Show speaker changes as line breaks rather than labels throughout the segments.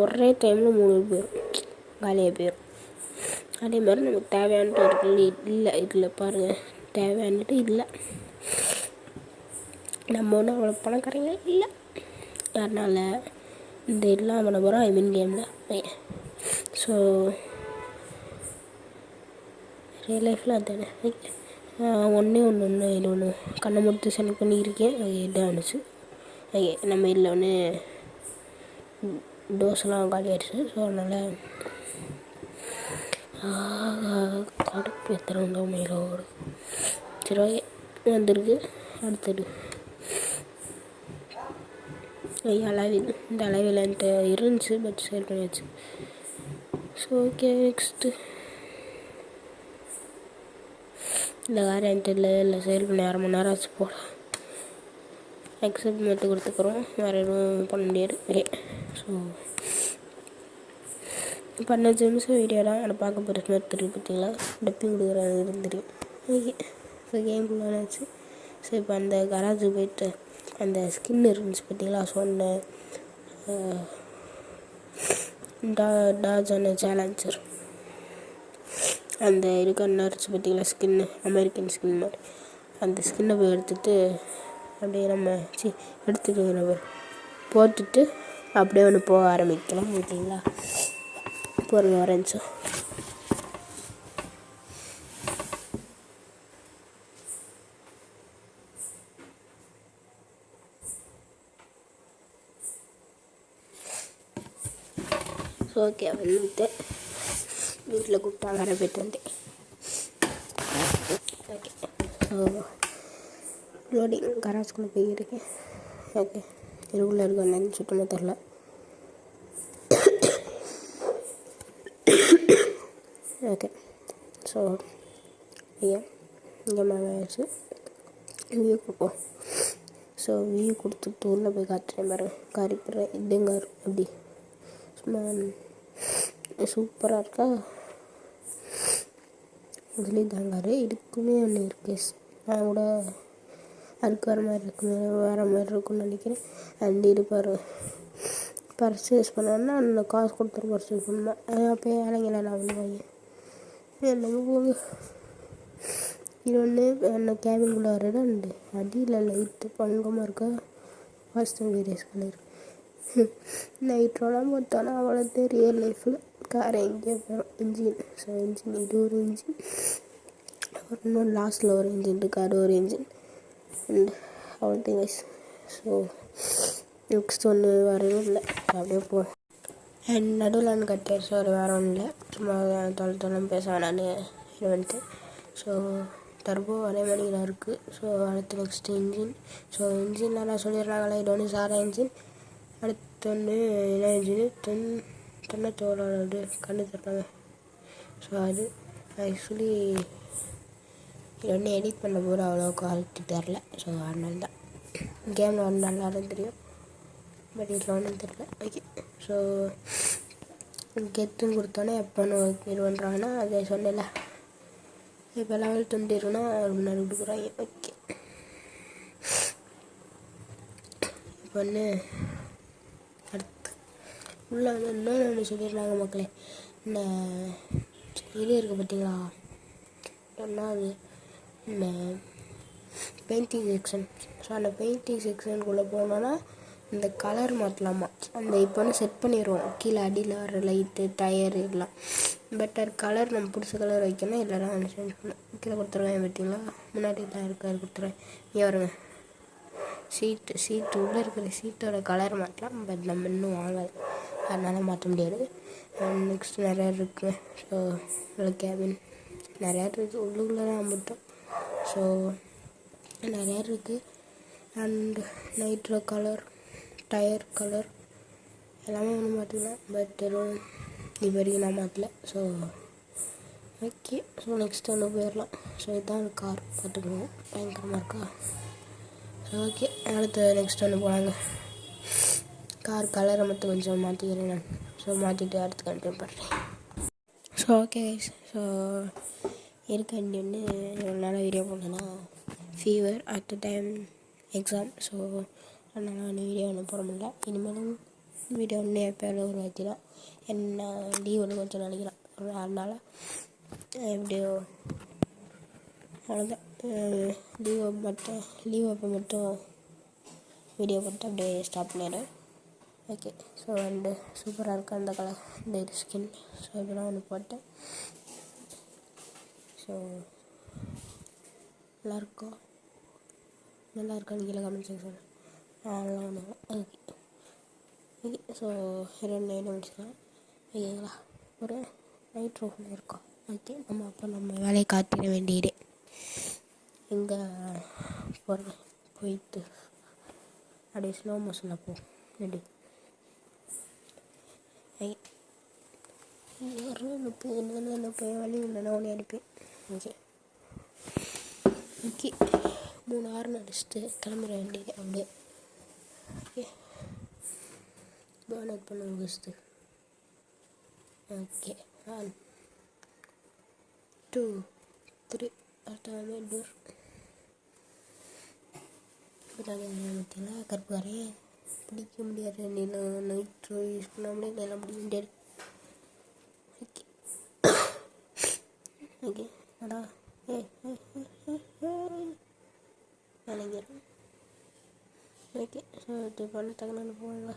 ஒரே டைமில் 3 போயிடும், காலியாக போயிடும். அதே மாதிரி நமக்கு தேவையானது இருக்குது இல்லை, இதில் பாருங்கள் தேவையானது இல்லை. நம்ம ஒன்றும் அவ்வளோ பணக்காரங்க இல்லை, அதனால் இந்த இதெல்லாம் பண்ண போகிறோம் ஐ மீன் கேமில். ஸோ ரியல் லைஃப்பில் அதானே. ஒன்று இது ஒன்று கண்ணை மட்டும் செலக்ட் பண்ணியிருக்கேன். அது இதாக இருந்துச்சு. நம்ம இதில் ஒன்று டோஸ்லாம் காலி ஆகிடுச்சு. ஸோ அதனால் கடுப்பு எத்தனை மேலே ஓடும். சரி ஓகே வந்துருக்கு. அடுத்தது அளவில் இந்த அளவில் என்கிட்ட இருந்துச்சு, பட் சேல் பண்ணியாச்சு. ஸோ ஓகே நெக்ஸ்ட்டு இந்த வேறு என்கிட்ட இல்லை சேல் பண்ணி 1/2 மணி நேரம் ஆச்சு போல. அக்செப்ட் மட்டும் கொடுத்துக்குறோம், வேறு எதுவும் பண்ண முடியாது. ஓகே ஸோ பண்ண நிமிஷம் வீடியோலாம் அதை பார்க்க போகிற மாதிரி தெரியும். பார்த்தீங்களா டப்பிங் கொடுக்குறது தெரியும். ஓகே ஸோ கேம்குள்ளே ஆச்சு. ஸோ இப்போ அந்த கராஜுக்கு போயிட்டு அந்த ஸ்கின் இருந்துச்சு பார்த்தீங்களா. ஸோ அந்த டாஜான சேலஞ்சர் அந்த இதுக்கான இருந்துச்சு பார்த்தீங்களா ஸ்கின்னு, அமெரிக்கன் ஸ்கின் மாதிரி. அந்த ஸ்கின்னை போய் எடுத்துகிட்டு அப்படியே எடுத்துகிட்டு நம்ம போட்டுட்டு அப்படியே ஒன்று போக ஆரம்பிக்கலாம். ஓகேங்களா போகிறங்க வரேன்ச்சோ. ஓகே வந்துட்டு வீட்டில் கூப்பிட்டா வேறு போய்ட்டு வந்தேன். ஓகே ஸோ லோடிங் கராஜ்குள்ளே போயிருக்கேன். ஓகே இதுக்குள்ளே இருக்க என்னன்னு சுத்தமாக தெரில. ஓகே ஸோ இங்கே மேலே ஆயிடுச்சு. வியூ கொடுப்போம். ஸோ வியூ கொடுத்துட்டு உள்ளே போய் காட்டுறேன் பாருங்க. காரிப்புறேன் இதுங்க அப்படி சும்மா சூப்பராக இருக்கா. இதுலேயும் தாங்காரு இதுக்குமே ஒன்று இருக்குது. நான் கூட அதுக்கு வர மாதிரி இருக்குன்னு நினைக்கிறேன். அண்ட் இது பர்ச்சேஸ் பண்ணோன்னா அந்த காசு கொடுத்துரு பர்ச்சேஸ் பண்ணணும். அப்போ இறங்கல நான் பண்ணுவாங்க என்னமோ போங்க. இது ஒன்று என்ன கேபின்குள்ளே வர்றது அண்டு அடியில் லைட்டு பங்கமாக இருக்கா. ஃபாஸ்ட் அண்ட் ஃபியூரியஸ் கலர் நைட்ரோலாம் பார்த்தோன்னா அவ்வளோ ரியல் லைஃப்பில் காரை எங்கேயோ போகிறோம். இன்ஜின் ஸோ இன்ஜின் இது ஒரு இன்ஜின், இன்னும் லாஸ்ட்டில் ஒரு இன்ஜின் இருக்குது, அது ஒரு இன்ஜின் அண்ட் அவ்வளோத்தையும் வைஸ். ஸோ நெக்ஸ்ட் ஒன்று வரவும் இல்லை அப்படியே போகிறோம். அண்ட் நடுவில் கட்டியாச்சு. ஒரு வேறு ஒன்றும் இல்லை, சும்மா தொலைன்னு பேச வேணான்னு இது வந்துட்டு. ஸோ டர்போ அதே மாதிரிலாம் இருக்குது. ஸோ அடுத்து நெக்ஸ்ட் இன்ஜின். ஸோ இன்ஜின் நல்லா சொல்லிடுறாங்களே. இது ஒன்று சாரா இன்ஜின். அடுத்து ஒன்று என்ன இன்ஜின் தொண்ணூத்தோடு கண்ணு தருவாங்க. ஸோ அது ஆக்சுவலி இது ஒன்று எடிட் பண்ண போது அவ்வளோ குவாலிட்டி தரல. ஸோ அதனால தான் கேமில் ஒன்று நல்லா தெரியும், பட் இதில் ஒன்றும் தெரியல. ஓகே ஸோ கெத்துன்னு கொடுத்தோன்னே எப்போன்னு இது பண்ணுறாங்கன்னா அதை சொன்னல. இப்போ லெவல் 20 இருக்குன்னா முன்னாடி கொடுக்குறாங்க. ஓகே இப்போ ஒன்று அடுத்து உள்ளே இன்னொன்று சொல்லிடுறாங்க மக்களே. இந்த இது இருக்குது பார்த்தீங்களா, என்ன அது இந்த பெயிண்டிங் செக்ஷன். ஸோ அந்த பெயிண்டிங் செக்ஷனுக்குள்ளே போனோன்னா இந்த கலர் மாற்றலாமா. அந்த இப்போ வந்து செட் பண்ணிடுவோம் கீழே அடியில் வர லைட்டு டயர் எல்லாம். பெட்டர் கலர் நம்ம பிடிச்ச கலர் வைக்கணும், இல்லைனா சேஞ்ச் பண்ணணும். கீழே கொடுத்துருவேன் பார்த்தீங்களா, முன்னாடி தான் இருக்காரு கொடுத்துருவேன். இங்கே வருங்க சீட்டு உள்ளே இருக்கிற சீட்டோட கலர் மாற்றலாம், பட் நம்ம இன்னும் வாங்காது, அதனால் மாற்ற முடியாது. நெக்ஸ்ட் நிறையா இருக்குது. ஸோ கேபின் நிறையா இருக்குது, உள்ளுக்குள்ளே தான் மட்டும். ஸோ நிறையா இருக்குது. And nitro colour, tyre colour எல்லாமே ஒன்று மாற்றிக்கலாம், பட் எதுவும் இது வரைக்கும் நான் மாற்றல. ஸோ ஓகே ஸோ நெக்ஸ்ட் ஒன்று போயிடலாம். ஸோ இதுதான் கார் பார்த்துக்கணும், பயங்கரமாக இருக்கா. ஸோ ஓகே அடுத்து நெக்ஸ்ட் ஒன்று போனாங்க. கார் கலரை மட்டும் கொஞ்சம் மாற்றிக்கிறேன் நான். ஸோ மாற்றிட்டு அடுத்து கண்டினியூ பண்ணுறேன். ஸோ ஓகே ஸோ இருக்க ஒன்று எவ்வளோ நாளாக வீடியோ போடணுன்னா fever at the time exam. So அதனால் வீடியோ ஒன்றும் போட முடியல. இனிமேலும் வீடியோ ஒன்றே எப்போயாவது உருவாக்கிடும். என்ன லீவில் கொஞ்சம் நினைக்கிறேன் ஒரு 6 நாள் எப்படியோ அவ்வளோதான். லீவ் அப்போ மட்டும் வீடியோ போட்டு அப்படியே ஸ்டாப் பண்ணிடுறேன். ஓகே. ஸோ வந்து சூப்பராக இருக்குது அந்த கலர், இந்த இது ஸ்கின். ஸோ இதெல்லாம் ஒன்று போட்டேன். ஸோ நல்லா இருக்கான்னு கீழே கமெண்ட் செக்ஷன் நல்லா ஒன்று. Okay okay. ஸோ 2 முடிச்சுக்கலாம். ஓகேங்களா, ஒரு நைட் ரூம் இருக்கோம். ஓகே, நம்ம வேலையை காத்திட வேண்டியதே. எங்கே போயிட்டு அப்படியே ஸ்லோ மோஷனில் போ ரெடி. யாரும் போய் வழி இல்லைன்னா ஒன்று அனுப்பேன். Okay okay. 3 ஹார்ன் அடிச்சுட்டு கிளம்பிட வேண்டியது அப்படியே. ஓகே, பேர்ன் பண்ண ஃபஸ்ட்டு. ஓகே, 1 2 3 அடுத்த டோர். பார்த்தீங்களா, கருப்பாரே பிடிக்க முடியாது. நைட் யூஸ் பண்ணாமலே நல்லா பிடிக்க முடியாது. Okay okay. அடா நினைக்கிறேன். ஓகே. ஸோ இது பண்ண டக்குன்னு போடா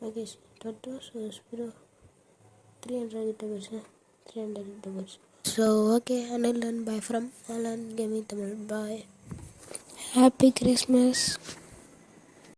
ஓகே. ஸ்பீடோ 300 கிட்ட போயிடுச்சு. 300 கிட்ட போயிடுச்சு. So okay, until then, bye from Alan Gaming Tamil. Bye. Happy Christmas.